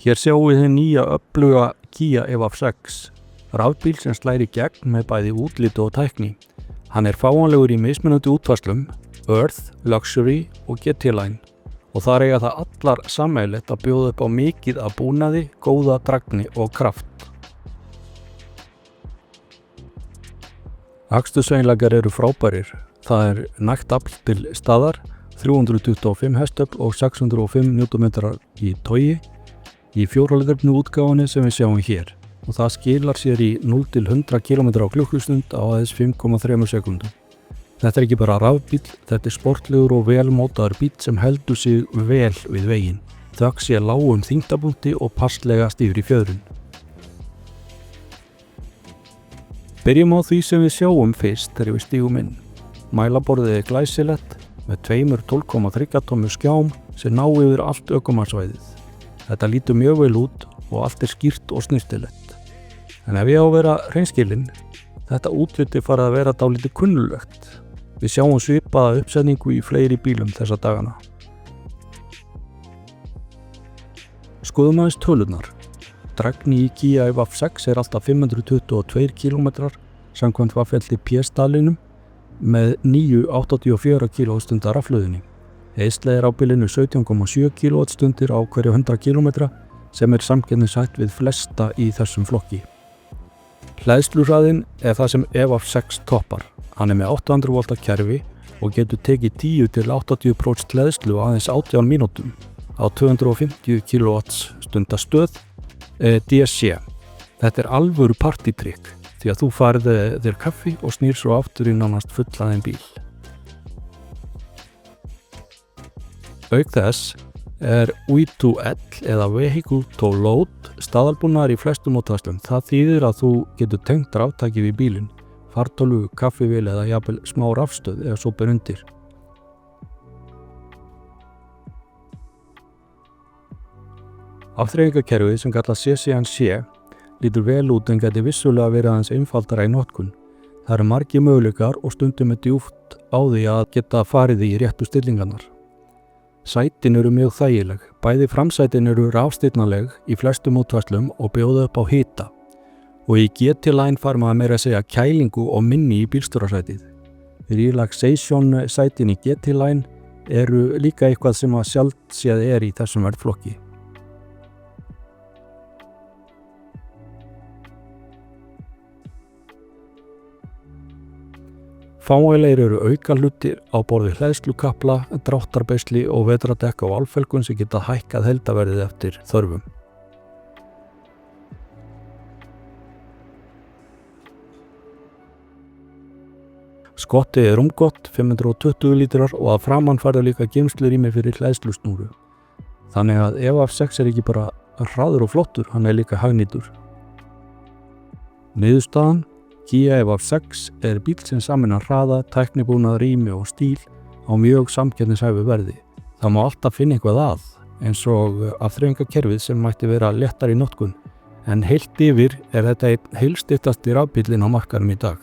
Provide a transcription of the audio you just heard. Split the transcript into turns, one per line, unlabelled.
Hér sjáum við nýja öfluga Kia EV6, rafbíl sem slær í gegn með bæði útlit og tækni. Hann er fáanlegur í mismunandi útfærslum, Earth, Luxury og GT-Line og þar eiga það allar sameiginlegt að bjóða upp á mikið af búnaði, góða dragni og kraft. Aksturseiginleikar eru frábærir. Það er nægt afl til staðar, 325 hestöfl og 605 Nm í togi í 4 litrafni útgáfunni sem við sjáum hér og það skilar sér í 0-100 km/klukkustund á aðeins 5,3 sekúndum. Þetta er ekki bara rafbíll, þetta er sportlegur og vel mótaður bíll sem heldur sig vel við veginn, þökk sé lágum þyngdarpunkti og passlega stífri fjöðrun. Byrjum á því sem við sjáum fyrst þegar við stígum inn. Mælaborðið er glæsilegt með tveimur 12,3 tommu skjám sem ná yfir allt ökumannsvæðið. Þetta lítur mjög vel út og allt er skýrt og snyrtilegt. En ef ég á að vera hreinskilinn, þetta útliti farið að vera dálítið kunnuglegt. Við sjáum svipaða uppsetningu í fleiri bílum þessa dagana. Skoðum aðeins tölurnar. Dragni í Kia EV6 er alltaf 522 km samkvæmt Vaffelli P-staðlinum með 984 kWh rafhlöðunni. Eyðsla er á bilinu 17,7 kWh á hverju 100 km sem er samkeppnishæft við flesta í þessum flokki. Hleðsluhraðinn er það sem EV6 toppar. Hann er með 800 V kerfi og getur tekið 10-80% hleðslu á aðeins 18 mínútum á 250 kWh stöð DC. Þetta er alvöru partytrikk því að þú færð þér kaffi og snýr svo aftur í nánast fullaðinn bíl. Auk þess er V2L eða Vehicle to Load staðalbúnaður í flestum útfærslum. Það þýðir að þú getur tengt ráftæki við bílinn, fartölvu, kaffivél eða jafnvel smá rafstöð ef svo ber undir. Afþreyingakerfið sem kallast CCNC lítur vel út en gæti vissulega verið aðeins einfaldara í notkun. Það eru margir möguleikar og stundum er djúpt á því að geta farið í réttu stillingarnar. Sætin eru mjög þægileg, bæði framsætin eru rafstirnanleg í flestum útfærslum og bjóða upp á hita. Og í GT-Line fær maður meira að segja kælingu og minni í bílstjórasætið. Relaxation sætin í GT-Line eru líka eitthvað sem að sjaldséð er í þessum verðflokki. Fáanlegir eru aukahlutir á borð við hleðslukapla, dráttarbeisli og vetradekk á alfelgun sem geta hækkað heildarverðið eftir þörfum. Skottið er rúmgott, 520 lítrar og að framan færðu líka geymslurými fyrir hleðslusnúru. Þannig að EV6 er ekki bara hraður og flottur, hann er líka hagnýtur. Niðurstaðan: Kia EV6 er bíl sem sameinar hraða, tæknibúnað, rými og stíl á mjög samkeppnishæfu verði. Það má alltaf finna eitthvað að, eins og afþreyingakerfið sem mætti vera léttar í notkun, en heilt yfir er þetta einn heilstiftasti rafbíllinn á markaðnum í dag.